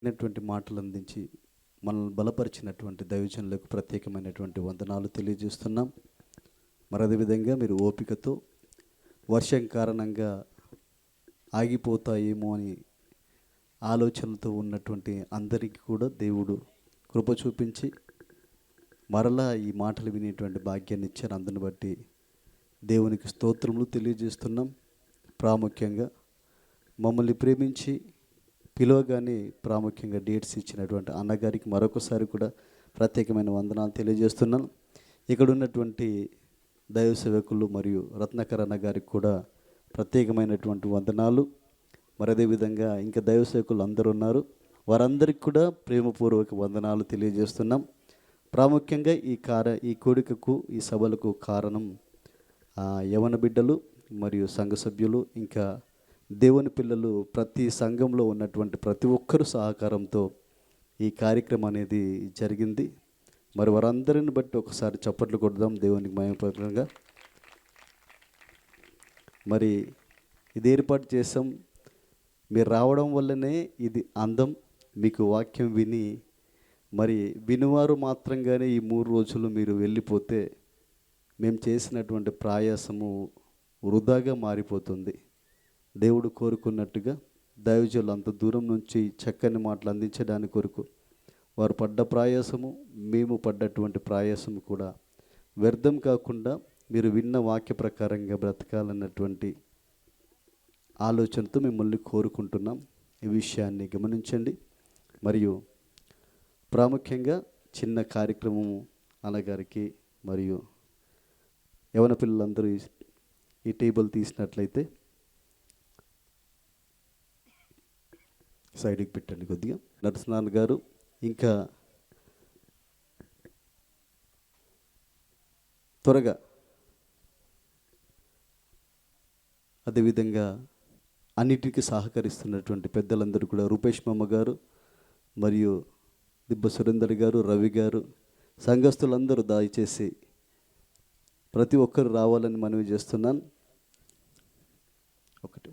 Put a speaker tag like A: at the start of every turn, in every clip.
A: అయినటువంటి మాటలు అందించి మనల్ని బలపరిచినటువంటి దైవజనులకు ప్రత్యేకమైనటువంటి వందనాలు తెలియజేస్తున్నాం. మరి అదేవిధంగా మీరు ఓపికతో వర్షం కారణంగా ఆగిపోతాయేమో అని ఆలోచనలతో ఉన్నటువంటి అందరికీ కూడా దేవుడు కృప చూపించి మరలా ఈ మాటలు వినేటువంటి భాగ్యాన్ని ఇచ్చారు. అందుని బట్టి దేవునికి స్తోత్రములు తెలియజేస్తున్నాం. ప్రాముఖ్యంగా మమ్మల్ని ప్రేమించి పిలువగానే ప్రాముఖ్యంగా డేట్స్ ఇచ్చినటువంటి అన్నగారికి మరొకసారి కూడా ప్రత్యేకమైన వందనాలు తెలియజేస్తున్నాను. ఇక్కడ ఉన్నటువంటి దైవ సేవకులు మరియు రత్నాకర్ అన్న గారికి కూడా ప్రత్యేకమైనటువంటి వందనాలు. మరి అదేవిధంగా ఇంకా దైవ సేవకులు అందరూ ఉన్నారు, వారందరికీ కూడా ప్రేమపూర్వక వందనాలు తెలియజేస్తున్నాం. ప్రాముఖ్యంగా ఈ కోడికకు ఈ సభలకు కారణం యవన బిడ్డలు మరియు సంఘ సభ్యులు, ఇంకా దేవుని పిల్లలు, ప్రతి సంఘంలో ఉన్నటువంటి ప్రతి ఒక్కరు సహకారంతో ఈ కార్యక్రమం అనేది జరిగింది. మరి వారందరిని బట్టి ఒకసారి చప్పట్లు కొడదాం దేవునికి మహిమపరంగా. మరి ఇది ఏర్పాటు చేసాం, మీరు రావడం వల్లనే ఇది అందం. మీకు వాక్యం విని మరి వినివారు మాత్రంగానే ఈ 3 రోజులు మీరు వెళ్ళిపోతే మేము చేసినటువంటి ప్రయాసము వృధాగా మారిపోతుంది. దేవుడు కోరుకున్నట్టుగా దైవజనులు అంత దూరం నుంచి చక్కని మాటలు అందించడానికి కొరకు వారు పడ్డ ప్రయాసము, మేము పడ్డటువంటి ప్రయాసము కూడా వ్యర్థం కాకుండా మీరు విన్న వాక్య ప్రకారంగా బ్రతకాలన్నటువంటి ఆలోచనతో మిమ్మల్ని కోరుకుంటున్నాం. ఈ విషయాన్ని గమనించండి. మరియు ప్రాముఖ్యంగా చిన్న కార్యక్రమము అన్నగారికి మరియు యవన పిల్లలందరూ ఈ టేబుల్ తీసినట్లయితే సైడ్కి పెట్టండి కొద్దిగా. నరసింహన్ గారు ఇంకా త్వరగా, అదేవిధంగా అన్నిటికీ సహకరిస్తున్నటువంటి పెద్దలందరూ కూడా రూపేష్ మామ గారు మరియు దిబ్బ సురేందర్ గారు, రవి గారు, సంఘస్థులందరూ దయచేసి ప్రతి ఒక్కరు రావాలని మనవి చేస్తున్నాను. ఒకటి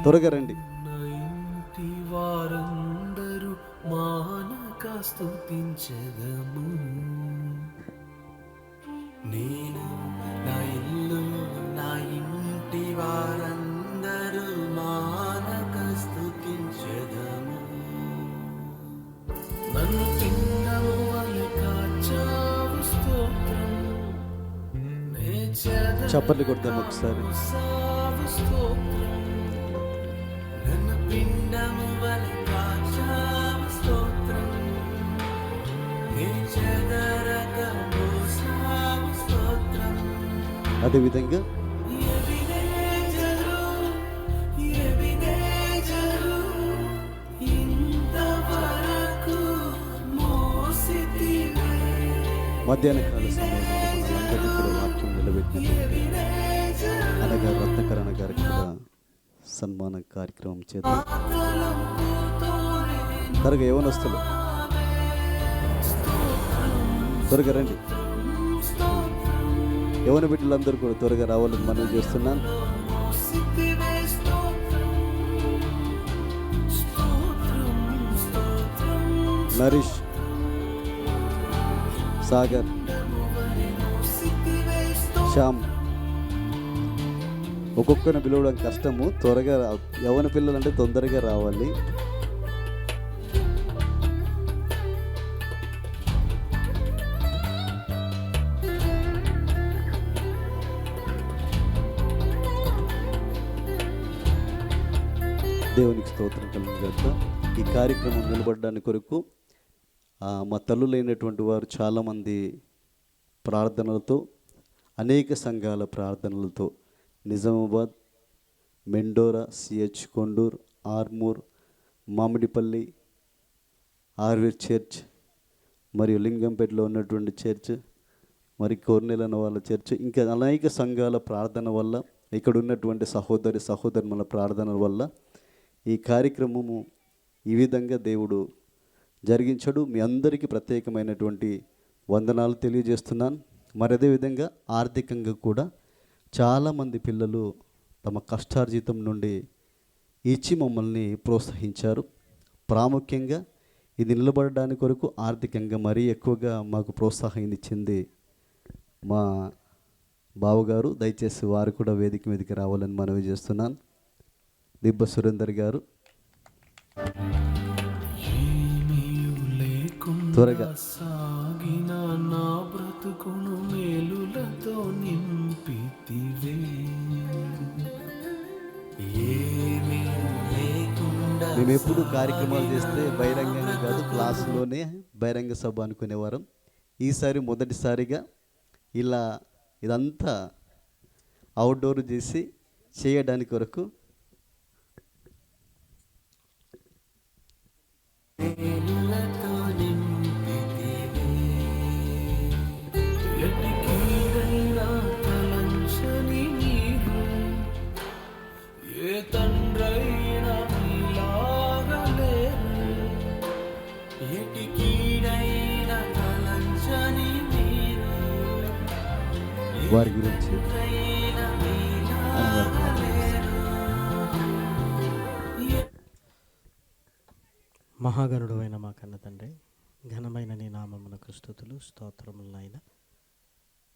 A: త్వరగా రండి.
B: వారందరూ మానక స్తుతించెదము. నేను నా ఇల్లు నా ఇంటి వారందరూ మానక స్తుతించెదము. నన్ను పిండము వలె కాచావు స్తోత్రం.
A: చప్పట్లు కొడతాము ఒకసారి. అదేవిధంగా మధ్యాహ్న కాల సమయంలో మనందరికీ కూడా వాక్యం నిలబెట్టినటువంటి అనగా రత్నకరణ గారికి కూడా సన్మాన కార్యక్రమం చేద్దాం. త్వరగా యవనస్తులు త్వరగా రండి. యవన బిడ్డలందరూ కూడా త్వరగా రావాలని మనవి చేస్తున్నాను. నరీష్, సాగర్, శ్యామ్, ఒక్కొక్కరిని పిలవడం కష్టము. త్వరగా యవన పిల్లలంటే తొందరగా రావాలి. దేవునికి స్తోత్రం కలుగుగాక. ఈ కార్యక్రమం నిలబడడానికి కొరకు మా తల్లులైనటువంటి వారు చాలామంది ప్రార్థనలతో, అనేక సంఘాల ప్రార్థనలతో నిజామాబాద్, మెండోరా, సిహెచ్ కొండూర్, ఆర్మూర్, మామిడిపల్లి, ఆర్వీర్ చర్చ్, మరియు లింగంపేటలో ఉన్నటువంటి చర్చ్, మరి కోర్నెలన్న వాళ్ళ చర్చ్, ఇంకా అనేక సంఘాల ప్రార్థన వల్ల, ఇక్కడ ఉన్నటువంటి సహోదరుల ప్రార్థన వల్ల ఈ కార్యక్రమము ఈ విధంగా దేవుడు జరిగించడు. మీ అందరికీ ప్రత్యేకమైనటువంటి వందనాలు తెలియజేస్తున్నాను. మరి అదేవిధంగా ఆర్థికంగా కూడా చాలామంది పిల్లలు తమ కష్టార్జితం నుండి ఇచ్చి మమ్మల్ని ప్రోత్సహించారు. ప్రాముఖ్యంగా ఇది నిలబడడానికి కొరకు ఆర్థికంగా మరీ ఎక్కువగా మాకు ప్రోత్సాహం ఇచ్చింది మా బావగారు. దయచేసి వారు కూడా వేదిక మీదకి రావాలని మనవి చేస్తున్నాను. దిబ్బ సురేందర్ గారు త్వరగా.
B: సాగిన నా బ్రతుకును మేలులతో నింపితివే,
A: మేము ఎప్పుడు కార్యక్రమాలు చేస్తే బహిరంగంగా కాదు, క్లాసులోనే బహిరంగ సభ అనుకునేవారం. ఈసారి మొదటిసారిగా ఇలా ఇదంతా అవుట్డోర్ చేసి చేయడానికి కొరకు వారి గురించి
C: మహాగణుడు అయిన మా కన్న తండ్రి, ఘనమైన నీ నామమునకు స్తుతులు స్తోత్రములు నాయన.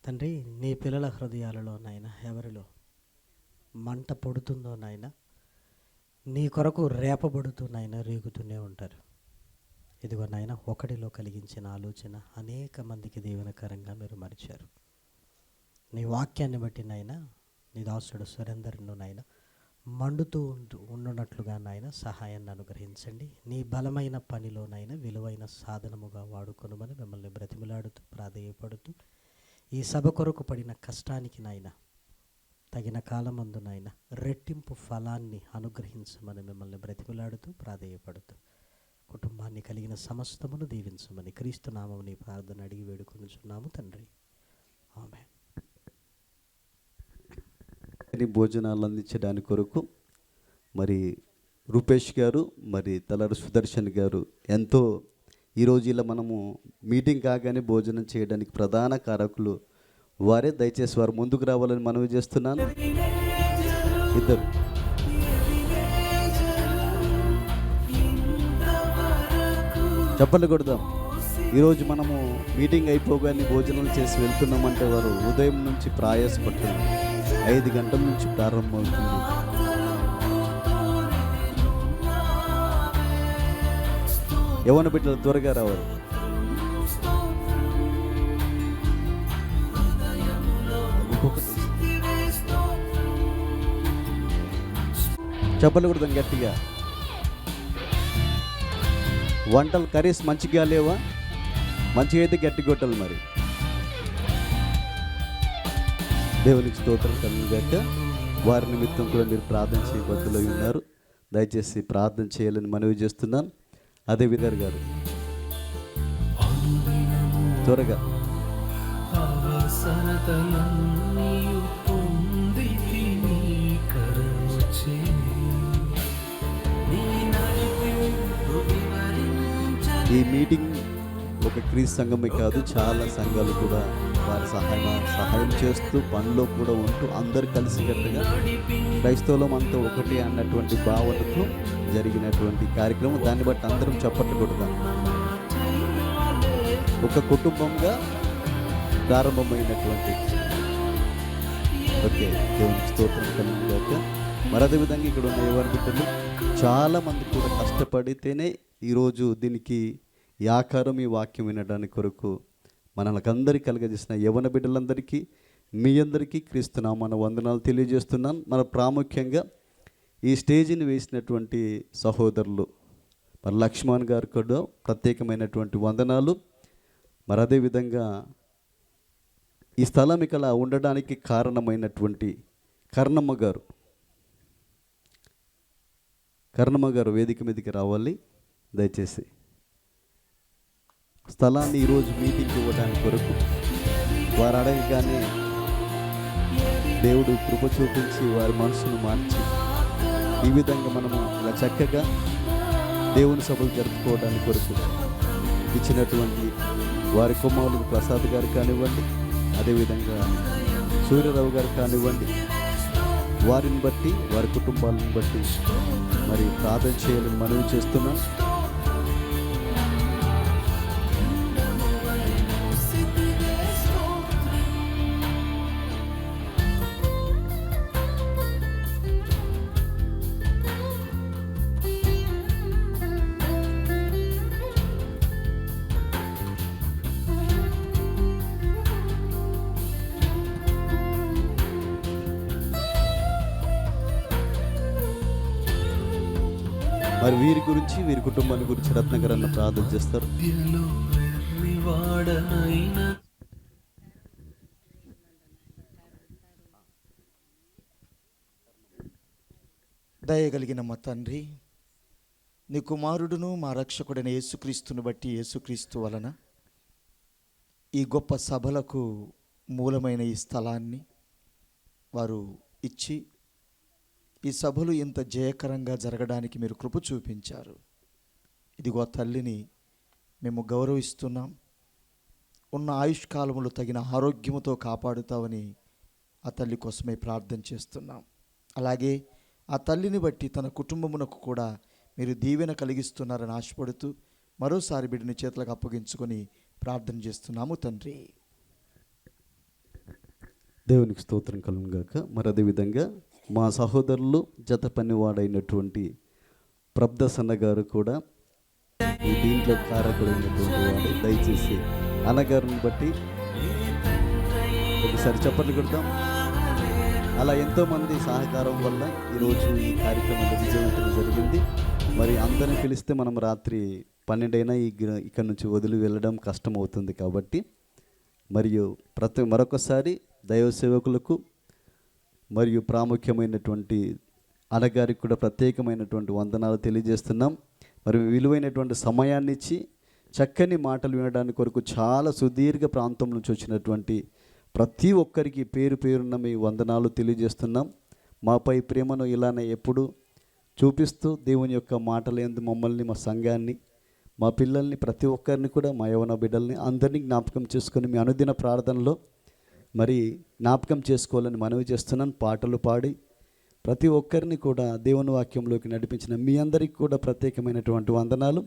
C: తండ్రి, నీ పిల్లల హృదయాలలో నాయన ఎవరిలో మంట పొడుతుందో నాయన, నీ కొరకు రేపబడుతూ నాయన రేగుతూనే ఉంటారు. ఇదిగో నాయన, ఒకటిలో కలిగించిన ఆలోచన అనేక మందికి దీవెనకరంగా మీరు మరిచారు. నీ వాక్యాన్ని బట్టి నాయన నీ దాసుడు సురేందర్ను నాయన మండుతూ ఉండునట్లుగా నాయన సహాయాన్ని అనుగ్రహించండి. నీ బలమైన పనిలోనైనా విలువైన సాధనముగా వాడుకొనుమని మిమ్మల్ని బ్రతిమలాడుతూ ప్రాధేయపడుతూ, ఈ సభ కొరకు పడిన కష్టానికి నాయన తగిన కాలమందు నాయన రెట్టింపు ఫలాన్ని అనుగ్రహించమని మిమ్మల్ని బ్రతిమలాడుతూ ప్రాధేయపడుతూ, కుటుంబాన్ని కలిగిన సమస్తమును దీవించమని క్రీస్తు నామమున నీ ప్రార్థన అడిగి వేడుకొనుచున్నాము తండ్రి, ఆమేన్.
A: భోజనాలు అందించడానికి కొరకు మరి రూపేష్ గారు, మరి తలరు సుదర్శన్ గారు ఎంతో ఈరోజు ఇలా మనము మీటింగ్ కాగానే భోజనం చేయడానికి ప్రధాన కారకులు వారే. దయచేసి వారు ముందుకు రావాలని మనవి చేస్తున్నాను. ఇద్దరు చెప్పలు కొడదాం. ఈరోజు మనము మీటింగ్ అయిపోగానే భోజనం చేసి వెళ్తున్నామంటే వారు ఉదయం నుంచి ప్రయాసపడుతున్నారు. 5 గంటల నుంచి ప్రారంభమవుతుంది. యవ్వన బిడ్డలు త్వరగా రావాలి. చెప్పలు కొడదాం గట్టిగా. వంటలు కర్రీస్ మంచిగా లేవా? మంచిగా అయితే గట్టి కొట్టాలి. మరి దేవునికి స్తోత్రం కలుగుగాక. వారి నిమిత్తం కూడా మీరు ప్రార్థన చేయబద్దులై ఉన్నారు. దయచేసి ప్రార్థన చేయాలని మనవి చేస్తున్నాను. అదే విధర్ గారు త్వరగా. ఈ మీటింగ్ ఒక క్రీస్తు సంఘమే కాదు, చాలా సంఘాలు కూడా వారి సహాయం చేస్తూ పనిలో కూడా ఉంటూ అందరు కలిసికట్టుగా క్రైస్తవులం అంతా ఒకటి అన్నటువంటి భావనతో జరిగినటువంటి కార్యక్రమం. దాన్ని బట్టి అందరం చప్పట్లు కొడదాం. ఒక కుటుంబంగా ప్రారంభమైనటువంటి ఓకే, దేవునికి స్తోత్రం కలిగాక. మరి అదేవిధంగా ఇక్కడ ఉన్న ఎవరి బిడ్డలు చాలామంది కూడా కష్టపడితేనే ఈరోజు దీనికి ఈ ఆకారం, ఈ వాక్యం వినడానికి కొరకు మనకందరికీ కలగజేసిన యవ్వన బిడ్డలందరికీ, మీ అందరికీ క్రీస్తునామమున వందనాలు తెలియజేస్తున్నాను. మన ప్రాముఖ్యంగా ఈ స్టేజిని వేసినటువంటి సహోదరులు మరి లక్ష్మణ్ గారు కూడా ప్రత్యేకమైనటువంటి వందనాలు. మరి అదేవిధంగా ఈ స్థలం ఇక్కడ ఉండడానికి కారణమైనటువంటి కర్ణమ్మ గారు వేదిక మీదకి రావాలి దయచేసి. స్థలాన్ని ఈరోజు మీటింగ్కి ఇవ్వడానికి కొరకు వారు అడగగానే దేవుడు కృప చూపించి వారి మనసును మార్చి ఈ విధంగా మనము ఇలా చక్కగా దేవుని సభలు జరుపుకోవడానికి కొరకు ఇచ్చినటువంటి వారి కుమారులు ప్రసాద్ గారు కానివ్వండి, అదేవిధంగా సూర్యరావు గారు కానివ్వండి, వారిని బట్టి వారి కుటుంబాలను బట్టి మరి ప్రార్థన చేయాలని మనవి చేస్తున్నాం. మరి వీరి గురించి వీరి కుటుంబాన్ని గురించి రత్నకర్ అన్న ప్రార్థన చేస్తారు.
B: మధ్యలో వెర్రివాడనైన
D: దయగలిగిన మా తండ్రి, నీ కుమారుడును మా రక్షకుడైన యేసుక్రీస్తుని బట్టి యేసుక్రీస్తు వలన ఈ గొప్ప సభలకు మూలమైన ఈ స్థలాన్ని వారు ఇచ్చి ఈ సభలు ఇంత జయకరంగా జరగడానికి మీరు కృప చూపించారు. ఇదిగో తల్లిని మేము గౌరవిస్తున్నాం. ఉన్న ఆయుష్కాలములు తగిన ఆరోగ్యముతో కాపాడుతావని ఆ తల్లి కోసమే ప్రార్థన చేస్తున్నాం. అలాగే ఆ తల్లిని బట్టి తన కుటుంబమునకు కూడా మీరు దీవెన కలిగిస్తున్నారని ఆశపడుతూ మరోసారి బిడ్డని చేతులకు అప్పగించుకొని ప్రార్థన చేస్తున్నాము తండ్రి.
A: దేవునికి స్తోత్రం కలుగును గాక. మరి అదేవిధంగా మా సహోదరులు జత పనివాడైనటువంటి ప్రబ్దసన్న గారు కూడా ఈ దీంట్లో కారకుడైనటువంటి వాడు. దయచేసి అన్నగారిని బట్టి ఒకసారి చప్పట్లు కొడతాం. అలా ఎంతోమంది సహకారం వల్ల ఈరోజు ఈ కార్యక్రమం విజయవంతంగా జరిగింది. మరి అందరిని పిలిస్తే మనం రాత్రి 12 అయినా ఇక్కడ నుంచి వదిలి వెళ్ళడం కష్టం అవుతుంది. కాబట్టి మరియు మరొకసారి దైవ సేవకులకు మరియు ప్రాముఖ్యమైనటువంటి అన్నగారికి కూడా ప్రత్యేకమైనటువంటి వందనాలు తెలియజేస్తున్నాం. మరి విలువైనటువంటి సమయాన్ని ఇచ్చి చక్కని మాటలు వినడానికి కొరకు చాలా సుదీర్ఘ ప్రాంతం నుంచి వచ్చినటువంటి ప్రతి ఒక్కరికి పేరు పేరున్న మీ వందనాలు తెలియజేస్తున్నాం. మాపై ప్రేమను ఇలానే ఎప్పుడు చూపిస్తూ దేవుని యొక్క మాటలందు మమ్మల్ని, మా సంఘాన్ని, మా పిల్లల్ని, ప్రతి ఒక్కరిని కూడా, మా యవన బిడ్డల్ని అందరినీ జ్ఞాపకం చేసుకొని మీ అనుదిన ప్రార్థనలో మరి జ్ఞాపకం చేసుకోవాలని మనవి చేస్తున్నాను. పాటలు పాడి ప్రతి ఒక్కరిని కూడా దేవుని వాక్యంలోకి నడిపించిన మీ అందరికీ కూడా ప్రత్యేకమైనటువంటి వందనాలు.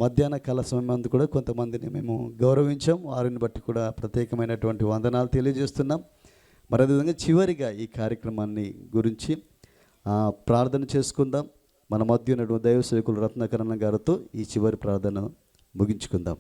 A: మధ్యాహ్న కాల సమయం కూడా కొంతమందిని మేము గౌరవించాం. వారిని బట్టి కూడా ప్రత్యేకమైనటువంటి వందనాలు తెలియజేస్తున్నాం. మరి అదేవిధంగా చివరిగా ఈ కార్యక్రమాన్ని గురించి ప్రార్థన చేసుకుందాం. మన మధ్య ఉన్నటువంటి దైవ సేవకులు రత్నకరణ గారితో ఈ చివరి ప్రార్థన ముగించుకుందాం.